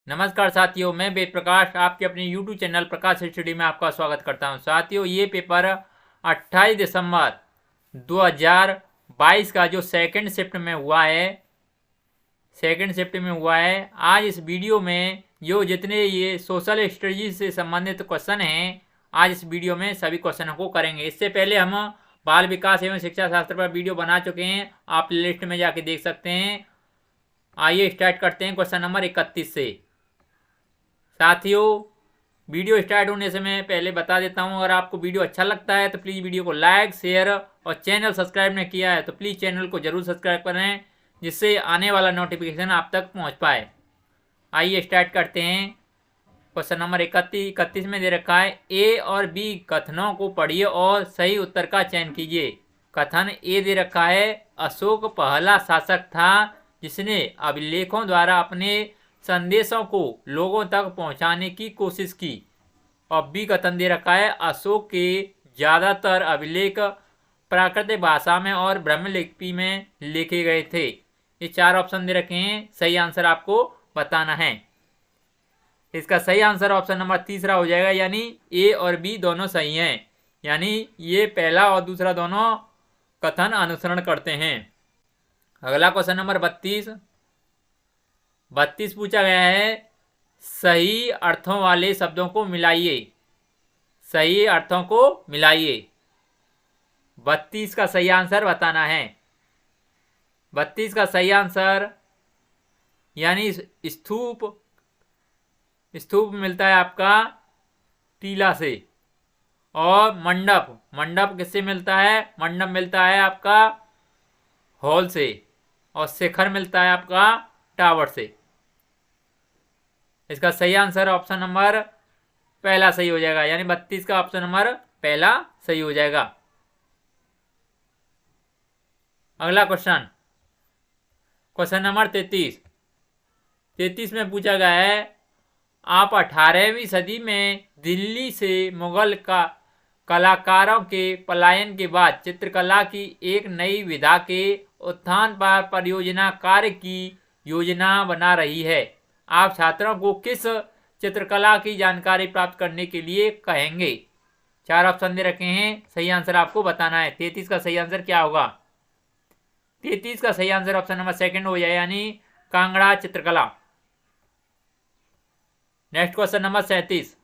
नमस्कार साथियों, मैं वेद प्रकाश आपके अपने YouTube चैनल प्रकाश स्टडी में आपका स्वागत करता हूं। साथियों, ये पेपर 28 दिसंबर 2022 का जो सेकंड शिफ्ट में हुआ है। आज इस वीडियो में जो जितने ये सोशल स्टडीज से संबंधित क्वेश्चन हैं, आज इस वीडियो में सभी क्वेश्चनों को करेंगे। इससे पहले हम बाल विकास एवं शिक्षा शास्त्र पर वीडियो बना चुके हैं, आप लिस्ट में जाके देख सकते हैं। आइए स्टार्ट करते हैं क्वेश्चन नंबर 31 से। साथियों, वीडियो स्टार्ट होने से मैं पहले बता देता हूं, अगर आपको वीडियो अच्छा लगता है तो प्लीज़ वीडियो को लाइक, शेयर और चैनल सब्सक्राइब नहीं किया है तो प्लीज़ चैनल को जरूर सब्सक्राइब करें, जिससे आने वाला नोटिफिकेशन आप तक पहुंच पाए। आइए स्टार्ट करते हैं। क्वेश्चन नंबर 31 में दे रखा है, ए और बी कथनों को पढ़िए और सही उत्तर का चयन कीजिए। कथन ए दे रखा है, अशोक पहला शासक था जिसने अभिलेखों द्वारा अपने संदेशों को लोगों तक पहुंचाने की कोशिश की। और बी कथन दे रखा है, अशोक के ज़्यादातर अभिलेख प्राकृतिक भाषा में और ब्राह्मी लिपि में लिखे गए थे। ये चार ऑप्शन दे रखे हैं, सही आंसर आपको बताना है। इसका सही आंसर ऑप्शन नंबर तीसरा हो जाएगा, यानी ए और बी दोनों सही हैं, यानी ये पहला और दूसरा दोनों कथन अनुसरण करते हैं। अगला क्वेश्चन नंबर 32 पूछा गया है, सही अर्थों वाले शब्दों को मिलाइए। सही अर्थों को मिलाइए। 32 का सही आंसर बताना है। 32 का सही आंसर यानी स्तूप मिलता है आपका टीला से, और मंडप किससे मिलता है? मंडप मिलता है आपका हॉल से, और शिखर मिलता है आपका टावर से। इसका सही आंसर ऑप्शन नंबर पहला सही हो जाएगा, यानी 32 का ऑप्शन नंबर पहला सही हो जाएगा। अगला क्वेश्चन नंबर 33 में पूछा गया है, आप 18वीं सदी में दिल्ली से मुगल कलाकारों के पलायन के बाद चित्रकला की एक नई विधा के उत्थान पर परियोजना कार्य की योजना बना रही है। आप छात्रों को किस चित्रकला की जानकारी प्राप्त करने के लिए कहेंगे? चार ऑप्शन दे रखे हैं, सही आंसर आपको बताना है। 33 का सही आंसर क्या होगा? 33 का सही आंसर ऑप्शन नंबर सेकंड हो जाए, यानी कांगड़ा चित्रकला। नेक्स्ट क्वेश्चन नंबर 37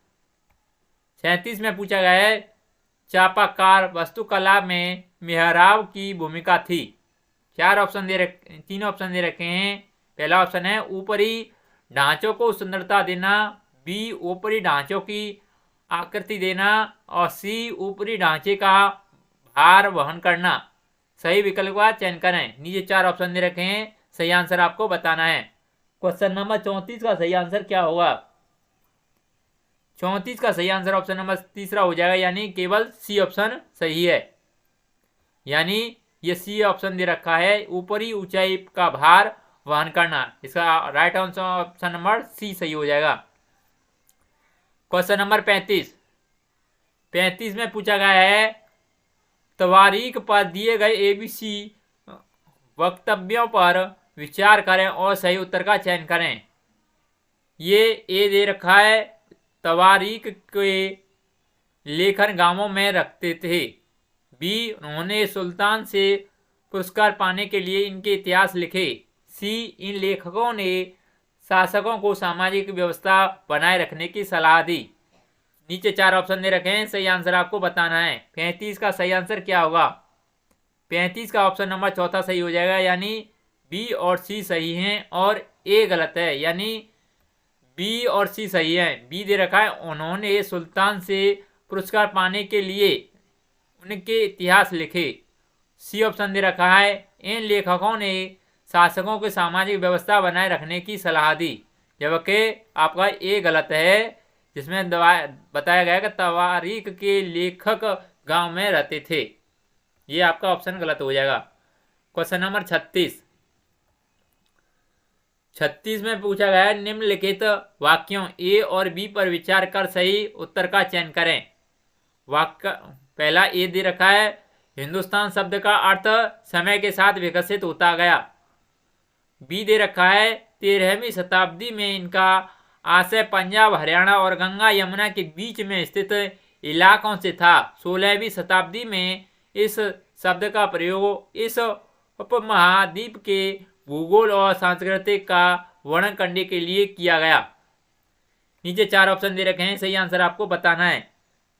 में पूछा गया है, चापाकार वास्तुकला में मेहराब की भूमिका थी। तीन ऑप्शन दे रखे हैं। पहला ऑप्शन है ऊपरी ढांचों को सुंदरता देना, बी ऊपरी ढांचों की आकृति देना, और सी ऊपरी ढांचे का भार वहन करना। सही विकल्प का चयन करें। नीचे चार ऑप्शन दे रखे हैं, सही आंसर आपको बताना है। क्वेश्चन नंबर 34 का सही आंसर क्या होगा? 34 का सही आंसर ऑप्शन नंबर तीसरा हो जाएगा, यानी केवल सी ऑप्शन सही है, यानी ये सी ऑप्शन दे रखा है, ऊपरी ऊंचाई का भार वहन करना। इसका right answer option number C सही हो जाएगा। क्वेश्चन नंबर 35 में पूछा गया है, तवारीख पर दिए गए एबीसी वक्तव्यों पर विचार करें और सही उत्तर का चयन करें। ये ए दे रखा है, तवारीख के लेखन गांवों में रखते थे। बी, उन्होंने सुल्तान से पुरस्कार पाने के लिए इनके इतिहास लिखे। सी, इन लेखकों ने शासकों को सामाजिक व्यवस्था बनाए रखने की सलाह दी। नीचे चार ऑप्शन दे रखे हैं, सही आंसर आपको बताना है। 35 का सही आंसर क्या होगा? 35 का ऑप्शन नंबर चौथा सही हो जाएगा, यानी बी और सी सही हैं और ए गलत है, यानी बी और सी सही है। बी दे रखा है, उन्होंने सुल्तान से पुरस्कार पाने के लिए उनके इतिहास लिखे। सी ऑप्शन दे रखा है, इन लेखकों ने शासकों को सामाजिक व्यवस्था बनाए रखने की सलाह दी, जबकि आपका ए गलत है, जिसमें बताया गया कि तवारीख के लेखक गांव में रहते थे। ये आपका ऑप्शन गलत हो जाएगा। क्वेश्चन नंबर 36 में पूछा गया है, निम्नलिखित वाक्यों ए और बी पर विचार कर सही उत्तर का चयन करें। वाक्य पहला ए दे रखा है, हिंदुस्तान शब्द का अर्थ समय के साथ विकसित होता गया। बी दे रखा है, 13वीं शताब्दी में इनका आशय पंजाब, हरियाणा और गंगा यमुना के बीच में स्थित इलाकों से था। 16वीं शताब्दी में इस शब्द का प्रयोग इस उपमहाद्वीप के भूगोल और सांस्कृतिक का वर्णन करने के लिए किया गया। नीचे 4 ऑप्शन दे रखे हैं, सही आंसर आपको बताना है।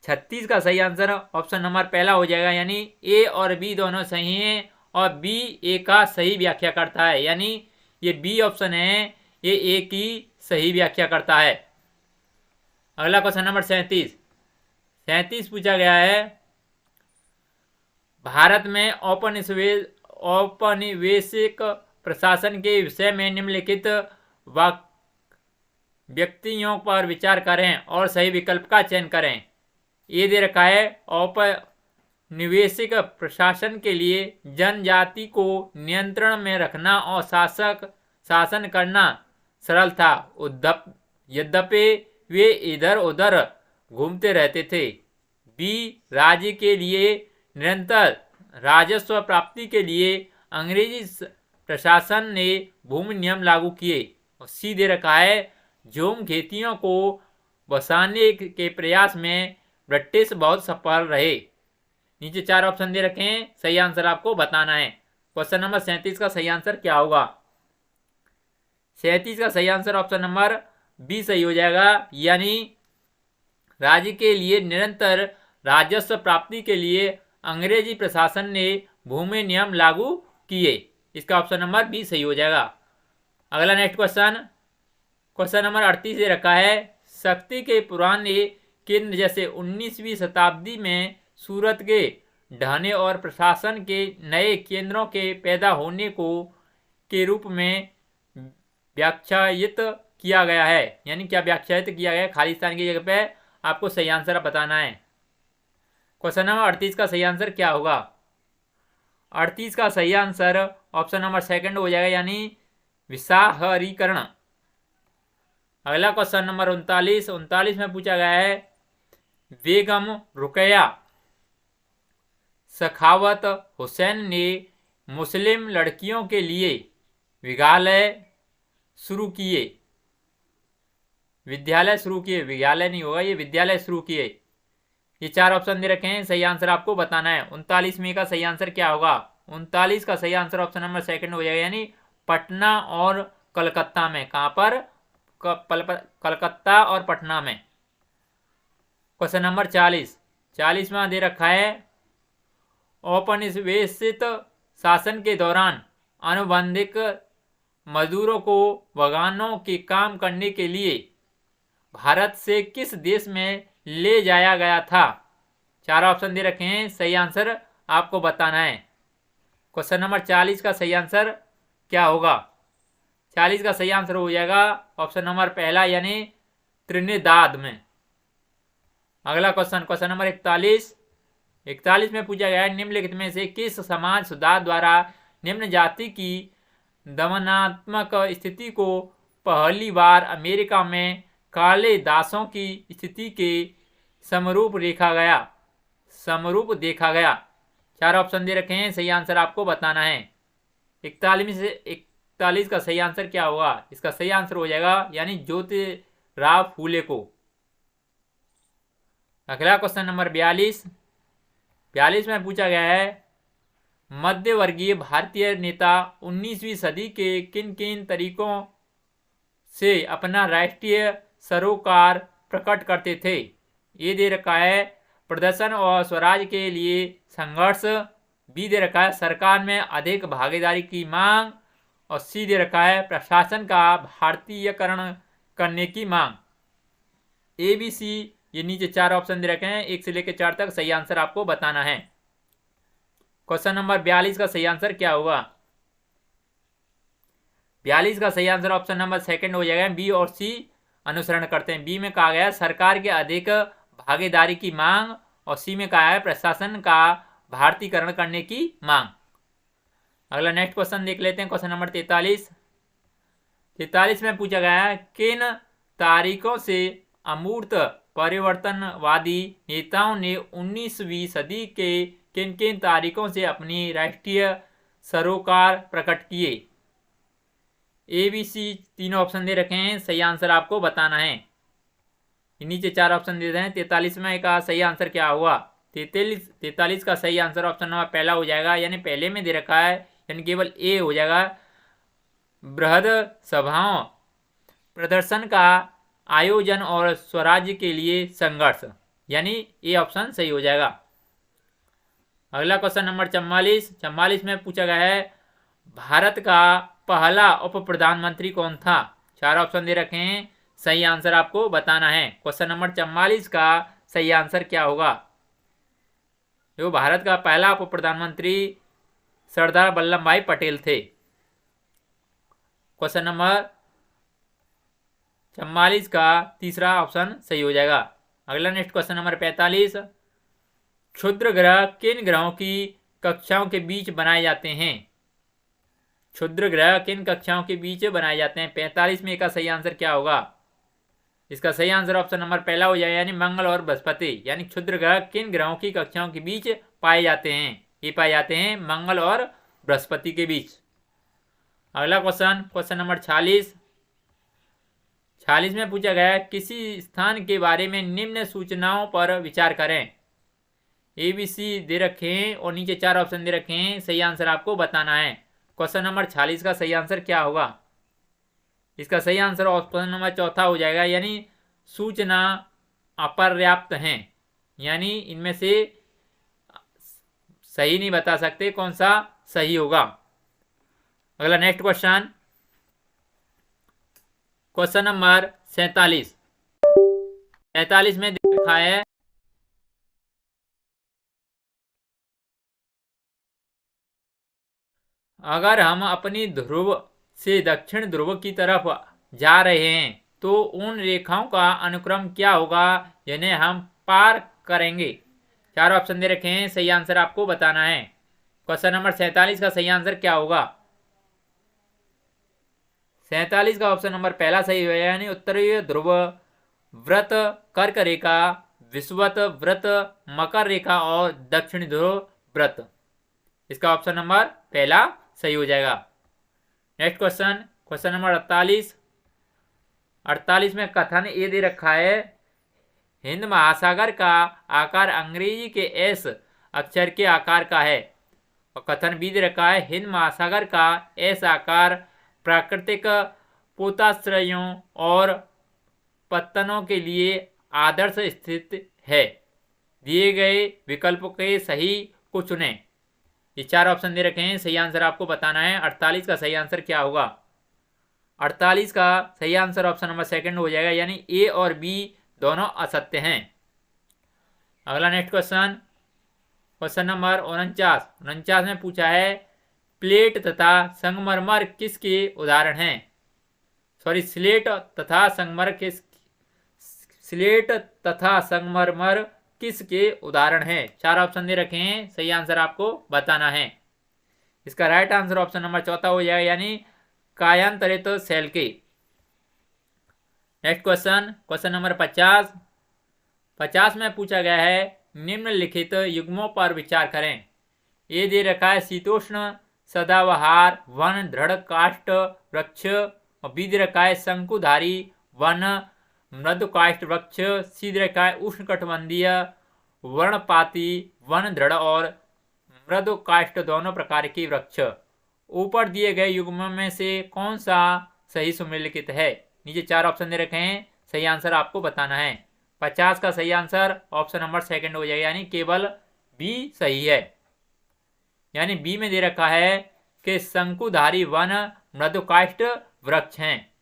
36 का सही आंसर ऑप्शन नंबर पहला हो जाएगा, यानी ए और बी दोनों सही हैं और बी ए का सही व्याख्या करता है, यानी ये बी ऑप्शन है, ये ए की सही व्याख्या करता है। अगला क्वेश्चन नंबर 37 पूछा गया है, भारत में औपनिवेशिक प्रशासन के विषय में निम्नलिखित व्यक्तियों पर विचार करें और सही विकल्प का चयन करें। ये दे रखा है, औपनिवेशिक प्रशासन के लिए जनजाति को नियंत्रण में रखना और शासन करना सरल था, यद्यपि वे इधर उधर घूमते रहते थे। बी, राज्य के लिए निरंतर राजस्व प्राप्ति के लिए अंग्रेजी प्रशासन ने भूमि नियम लागू किए। और सी दे रखा है, झूम खेतियों को बसाने के प्रयास में ब्रिटिश बहुत सफल रहे। नीचे 4 ऑप्शन दे रखे हैं, सही आंसर आपको बताना है। क्वेश्चन नंबर 37 का सही आंसर क्या होगा? 37 का सही आंसर ऑप्शन नंबर बी सही हो जाएगा, यानी राज्य के लिए निरंतर राजस्व प्राप्ति के लिए अंग्रेजी प्रशासन ने भूमि नियम लागू किए। इसका ऑप्शन नंबर बी सही हो जाएगा। अगला नेक्स्ट क्वेश्चन नंबर 38 दे रखा है, शक्ति के पुराने केंद्र जैसे 19वीं शताब्दी में सूरत के ढाने और प्रशासन के नए केंद्रों के पैदा होने के रूप में व्याख्यायित किया गया है, यानी क्या व्याख्यायित किया गया है? खालिस्तान की जगह पे आपको सही आंसर बताना है। क्वेश्चन नंबर 38 का सही आंसर क्या होगा? 38 का सही आंसर ऑप्शन नंबर सेकंड हो जाएगा, यानी विसाहरीकरण। अगला क्वेश्चन नंबर 39 में पूछा गया है, बेगम रुकैया सखावत हुसैन ने मुस्लिम लड़कियों के लिए विद्यालय शुरू किए, विद्यालय नहीं होगा, ये विद्यालय शुरू किए। ये 4 ऑप्शन दे रखे हैं, सही आंसर आपको बताना है। 39 में का सही आंसर क्या होगा? 39 का सही आंसर ऑप्शन नंबर सेकंड हो जाएगा, यानी पटना और कलकत्ता में। कहां पर? कलकत्ता और पटना में। क्वेश्चन नंबर 40 में दे रखा है, औपनिवेशित शासन के दौरान अनुबंधित मजदूरों को बगानों के काम करने के लिए भारत से किस देश में ले जाया गया था? 4 ऑप्शन दे रखे हैं, सही आंसर आपको बताना है। क्वेश्चन नंबर 40 का सही आंसर क्या होगा? 40 का सही आंसर हो जाएगा ऑप्शन नंबर पहला, यानी त्रिनिदाद में। अगला क्वेश्चन नंबर 41 में पूछा गया है, निम्नलिखित में से किस समाज सुधार द्वारा निम्न जाति की दमनात्मक स्थिति को पहली बार अमेरिका में काले दासों की स्थिति के समरूप देखा गया? 4 ऑप्शन दे रखे हैं, सही आंसर आपको बताना है। 41 का सही आंसर क्या होगा? इसका सही आंसर हो जाएगा, यानी ज्योतिराव फूले को। अगला क्वेश्चन नंबर 42 में पूछा गया है, मध्य वर्गीय भारतीय नेता 19वीं सदी के किन किन तरीकों से अपना राष्ट्रीय सरोकार प्रकट करते थे? ये दे रखा है, प्रदर्शन और स्वराज के लिए संघर्ष। बी दे रखा है, सरकार में अधिक भागीदारी की मांग। और सी दे रखा है, प्रशासन का भारतीयकरण करने की मांग। ए बी सी, ये नीचे 4 ऑप्शन दे रखे हैं, 1 से लेकर 4 तक। सही आंसर आपको बताना है। क्वेश्चन नंबर 42 का सही आंसर क्या होगा? 42 का सही आंसर ऑप्शन नंबर सेकंड हो जाएगा, बी और सी अनुसरण करते हैं। बी में कहा गया सरकार के अधिक भागीदारी की मांग और सी में कहा है प्रशासन का भारतीयकरण करने की मांग। अगला नेक्स्ट क्वेश्चन देख लेते हैं, क्वेश्चन नंबर 43 में पूछा गया है, किन तारीखों से अमूर्त परिवर्तनवादी नेताओं ने 19वीं सदी के किन किन तारीखों से अपनी राष्ट्रीय सरोकार प्रकट किए? ए बी सी तीनों ऑप्शन दे रखे हैं, सही आंसर आपको बताना है। नीचे 4 ऑप्शन दे रहे हैं। 43 का सही आंसर क्या हुआ? 43 का सही आंसर ऑप्शन नंबर पहला हो जाएगा, यानी पहले में दे रखा है, यानी केवल ए हो जाएगा। बृहद सभाओं प्रदर्शन का आयोजन और स्वराज्य के लिए संघर्ष, यानी ए ऑप्शन सही हो जाएगा। अगला क्वेश्चन नंबर 44 में पूछा गया है भारत का पहला उप प्रधानमंत्री कौन था? 4 ऑप्शन दे रखे हैं, सही आंसर आपको बताना है। क्वेश्चन नंबर 44 का सही आंसर क्या होगा? जो भारत का पहला उप प्रधानमंत्री सरदार वल्लभ भाई पटेल थे। क्वेश्चन नंबर 44 का तीसरा ऑप्शन सही हो जाएगा। अगला नेक्स्ट क्वेश्चन नंबर 45, क्षुद्र ग्रह किन ग्रहों की कक्षाओं के बीच बनाए जाते हैं? क्षुद्र ग्रह किन कक्षाओं के बीच बनाए जाते हैं? 45 में का सही आंसर क्या होगा? इसका सही आंसर ऑप्शन नंबर पहला हो जाएगा, यानी मंगल और बृहस्पति। यानी क्षुद्र ग्रह किन ग्रहों की कक्षाओं के बीच पाए जाते हैं? ये पाए जाते हैं मंगल और बृहस्पति के बीच। अगला क्वेश्चन नंबर 46 में पूछा गया है किसी स्थान के बारे में निम्न सूचनाओं पर विचार करें। ए बी सी दे रखे हैं और नीचे 4 ऑप्शन दे रखे हैं, सही आंसर आपको बताना है। क्वेश्चन नंबर 46 का सही आंसर क्या होगा? इसका सही आंसर ऑप्शन नंबर चौथा हो जाएगा, यानी सूचना अपर्याप्त हैं, यानी इनमें से सही नहीं बता सकते कौन सा सही होगा। अगला नेक्स्ट क्वेश्चन नंबर 47 में देखा है अगर हम अपनी ध्रुव से दक्षिण ध्रुव की तरफ जा रहे हैं तो उन रेखाओं का अनुक्रम क्या होगा जिन्हें हम पार करेंगे? 4 ऑप्शन दे रखे हैं, सही आंसर आपको बताना है। क्वेश्चन नंबर 47 का सही आंसर क्या होगा? 47 का ऑप्शन नंबर पहला सही होगा, यानी उत्तरीय ध्रुव व्रत कर्क रेखा, विषुवत व्रत मकर रेखा और दक्षिण ध्रुव व्रत। इसका ऑप्शन नंबर पहला सही हो जाएगा। नेक्स्ट क्वेश्चन नंबर 48 में कथन ये दे रखा है हिंद महासागर का आकार अंग्रेजी के एस अक्षर के आकार का है। और कथन बी दे रखा है हिंद महासागर का एस आकार प्राकृतिक पोताश्रयों और पत्तनों के लिए आदर्श स्थित है। दिए गए विकल्पों के सही को चुनें। ये 4 ऑप्शन दे रखे हैं, सही आंसर आपको बताना है। 48 का सही आंसर क्या होगा? 48 का सही आंसर ऑप्शन नंबर सेकंड हो जाएगा, यानी ए और बी दोनों असत्य हैं। अगला नेक्स्ट क्वेश्चन नंबर 49 में पूछा है प्लेट तथा संगमरमर किसके उदाहरण हैं? सॉरी, स्लेट तथा संगमरमर किसके उदाहरण हैं? 4 ऑप्शन दे रखे हैं, सही आंसर आपको बताना है। इसका राइट आंसर ऑप्शन नंबर चौथा हो जाएगा, यानी कायांतरित सेल के। नेक्स्ट क्वेश्चन नंबर 50 में पूछा गया है निम्नलिखित युग्मों पर विचार करें। ये दे रखा है शीतोष्ण सदाबहार वन दृढ़ काष्ठ वृक्ष, और बी दे रखा है शंकुधारी वन मृदु काष्ठ वृक्ष, सी दे रखा है उष्णकटिबंधीय वर्णपाती वन दृढ़ और मृदु काष्ठ दोनों प्रकार की वृक्ष। ऊपर दिए गए युग्मों में से कौन सा सही सुमेलित है? नीचे 4 ऑप्शन दे रखे हैं, सही आंसर आपको बताना है। 50 का सही आंसर ऑप्शन नंबर सेकंड हो जाएगा, यानी केवल बी सही है। यानी बी में दे रखा है कि शंकुधारी वन मृदुकाष्ठ वृक्ष हैं।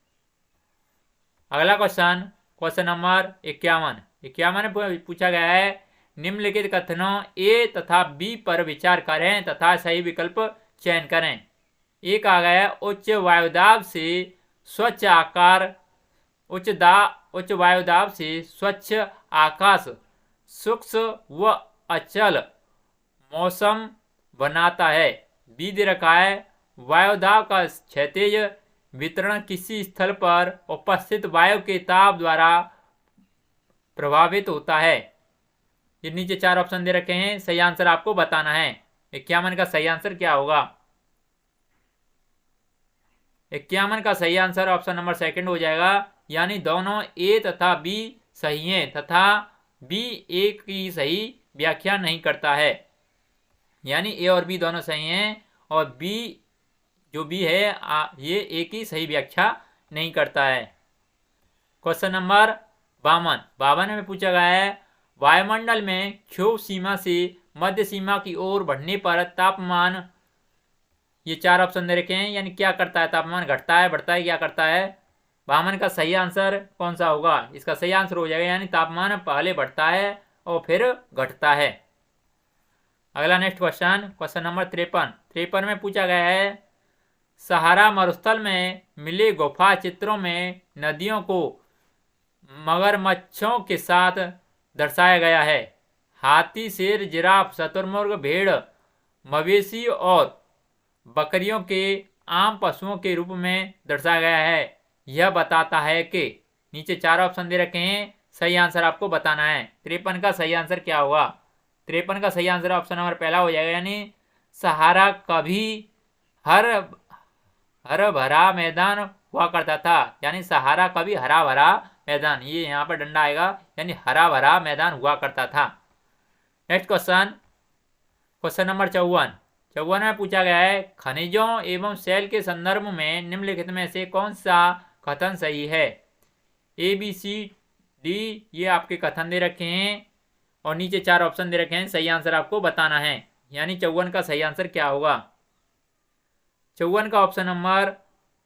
अगला क्वेश्चन नंबर 51 में पूछा गया है निम्नलिखित कथनों ए तथा बी पर विचार करें तथा सही विकल्प चयन करें। एक आ गया उच्च वायुदाब से स्वच्छ आकाश सूक्ष्म व अचल मौसम बनाता है। बी दे रखा है वायुदाब का क्षैतिज वितरण किसी स्थल पर उपस्थित वायु के ताप द्वारा प्रभावित होता है। ये नीचे 4 ऑप्शन दे रखे हैं, सही आंसर आपको बताना है। 51 का सही आंसर क्या होगा? 51 का सही आंसर ऑप्शन नंबर सेकंड हो जाएगा, यानी दोनों ए तथा बी सही हैं तथा बी ए की सही व्याख्या नहीं करता है, यानी ए और बी दोनों सही हैं और बी जो बी है ये ए की सही व्याख्या नहीं करता है। क्वेश्चन नंबर 52 में पूछा गया है वायुमंडल में क्षोभ सीमा से मध्य सीमा की ओर बढ़ने पर तापमान, ये चार ऑप्शन दे रखे हैं, यानी क्या करता है, तापमान घटता है, बढ़ता है, क्या करता है। 52 का सही आंसर कौन सा होगा, इसका सही आंसर हो जाएगा यानी तापमान पहले बढ़ता है और फिर घटता है। अगला नेक्स्ट क्वेश्चन नंबर 53 में पूछा गया है सहारा मरुस्थल में मिले गुफा चित्रों में नदियों को मगरमच्छों के साथ दर्शाया गया है। हाथी, शेर, जिराफ, शुतुरमुर्ग, भेड़, मवेशी और बकरियों के आम पशुओं के रूप में दर्शाया गया है। यह बताता है कि, नीचे चार ऑप्शन दे रखे हैं, सही आंसर आपको बताना है। 53 का सही आंसर क्या होगा। 53 का सही आंसर ऑप्शन नंबर पहला हो जाएगा, यानी सहारा कभी हर भरा मैदान हुआ करता था, यानी सहारा कभी हरा भरा मैदान, ये यहाँ पर डंडा आएगा, यानी हरा भरा मैदान हुआ करता था। नेक्स्ट क्वेश्चन नंबर 54 में पूछा गया है खनिजों एवं सेल के संदर्भ में निम्नलिखित में से कौन सा कथन सही है। ए, बी, सी, डी ये आपके कथन दे रखे हैं और नीचे चार ऑप्शन दे रखे हैं, सही आंसर आपको बताना है, यानी 54 का सही आंसर क्या होगा। 54 का ऑप्शन नंबर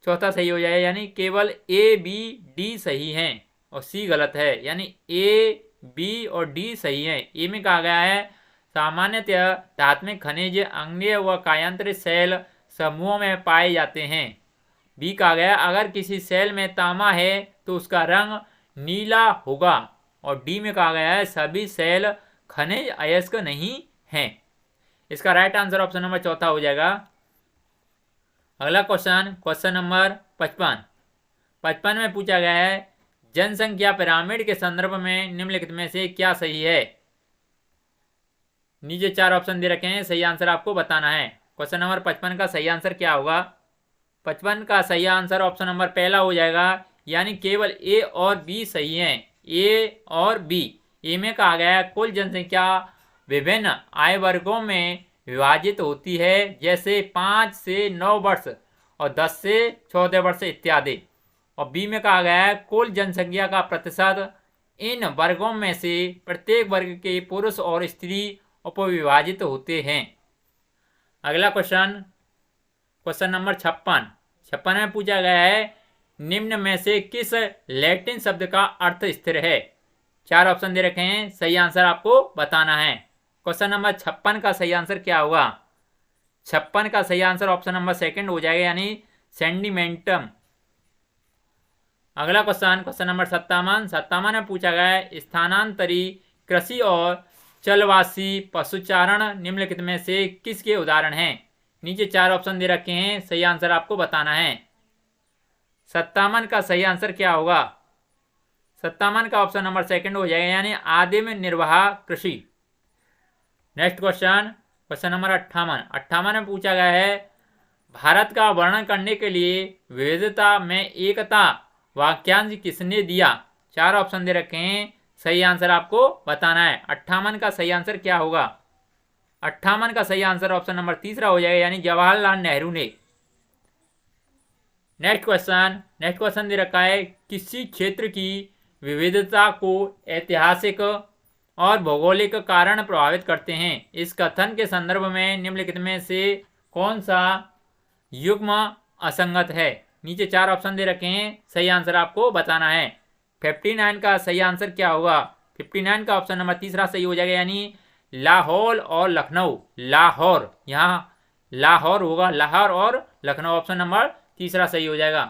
चौथा सही हो जाएगा, यानी केवल ए, बी, डी सही हैं और सी गलत है, यानी ए, बी और डी सही है। ए में कहा गया है सामान्यतः धात्विक खनिज अग्नेय व कायांतरित सेल समूहों में पाए जाते हैं। बी कहा गया अगर किसी सेल में तांबा है तो उसका रंग नीला होगा और डी में कहा गया है सभी सेल खनिज अयस्क नहीं हैं। इसका राइट आंसर ऑप्शन नंबर चौथा हो जाएगा। अगला क्वेश्चन नंबर 55 में पूछा गया है जनसंख्या पिरामिड के संदर्भ में निम्नलिखित में से क्या सही है। नीचे चार ऑप्शन दे रखे हैं, सही आंसर आपको बताना है। क्वेश्चन नंबर 55 का सही आंसर क्या होगा। 55 का सही आंसर ऑप्शन नंबर पहला हो जाएगा, यानी केवल ए और बी सही हैं। ए और बी। ए में कहा गया है कुल जनसंख्या विभिन्न आयु वर्गों में विभाजित होती है, जैसे 5 से 9 वर्ष और 10 से 14 वर्ष इत्यादि। और बी में कहा गया है कुल जनसंख्या का प्रतिशत इन वर्गों में से प्रत्येक वर्ग के पुरुष और स्त्री उपविभाजित होते हैं। अगला क्वेश्चन नंबर 56 में पूछा गया है निम्न में से किस लैटिन शब्द का अर्थ स्थिर है। चार ऑप्शन दे रखे हैं, सही आंसर आपको बताना है। क्वेश्चन नंबर 56 का सही आंसर क्या होगा। 56 का सही आंसर ऑप्शन नंबर सेकंड हो जाएगा, यानी सेंडिमेंटम। अगला क्वेश्चन नंबर 57 में पूछा गया है स्थानांतरी कृषि और चलवासी पशुचारण निम्नलिखित में से किसके उदाहरण हैं। नीचे चार ऑप्शन दे रखे हैं, सही आंसर आपको बताना है। 57 का सही आंसर क्या होगा। 57 का ऑप्शन नंबर सेकंड हो जाएगा, यानी आदिम निर्वाह कृषि। नेक्स्ट क्वेश्चन नंबर 58 में पूछा गया है भारत का वर्णन करने के लिए विविधता में एकता वाक्यांश किसने दिया। चार ऑप्शन दे रखे हैं, सही आंसर आपको बताना है। 58 का सही आंसर क्या होगा। 58 का सही आंसर ऑप्शन नंबर तीसरा हो जाएगा, यानी जवाहरलाल नेहरू ने। नेक्स्ट क्वेश्चन दे रखा है किसी क्षेत्र की विविधता को ऐतिहासिक और भौगोलिक कारण प्रभावित करते हैं। इस कथन के संदर्भ में निम्नलिखित में से कौन सा युग्म असंगत है। नीचे चार ऑप्शन दे रखे हैं, सही आंसर आपको बताना है। 59 का सही आंसर क्या होगा। 59 का ऑप्शन नंबर तीसरा सही हो जाएगा, यानी लाहौर और लखनऊ। लाहौर, यहाँ लाहौर होगा, लाहौर और लखनऊ ऑप्शन नंबर तीसरा सही हो जाएगा।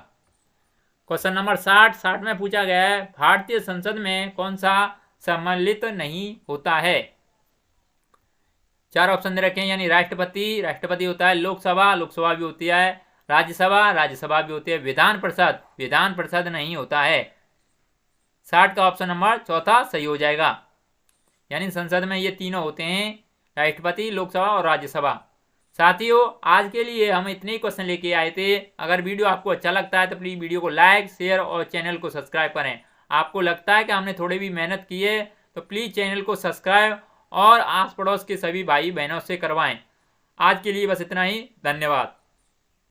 क्वेश्चन नंबर 60 में पूछा गया है भारतीय संसद में कौन सा सम्मिलित नहीं होता है। चार ऑप्शन दे रखे हैं, यानी राष्ट्रपति होता है, लोकसभा भी होती है, राज्यसभा भी होती है, विधान परिषद नहीं होता है। 60 का ऑप्शन नंबर चौथा सही हो जाएगा, यानी संसद में ये तीनों होते हैं, राष्ट्रपति, लोकसभा और राज्यसभा। साथियों, आज के लिए हम इतने ही क्वेश्चन लेके आए थे। अगर वीडियो आपको अच्छा लगता है तो प्लीज़ वीडियो को लाइक, शेयर और चैनल को सब्सक्राइब करें। आपको लगता है कि हमने थोड़ी भी मेहनत की है तो प्लीज़ चैनल को सब्सक्राइब और आस पड़ोस के सभी भाई बहनों से करवाएं। आज के लिए बस इतना ही। धन्यवाद।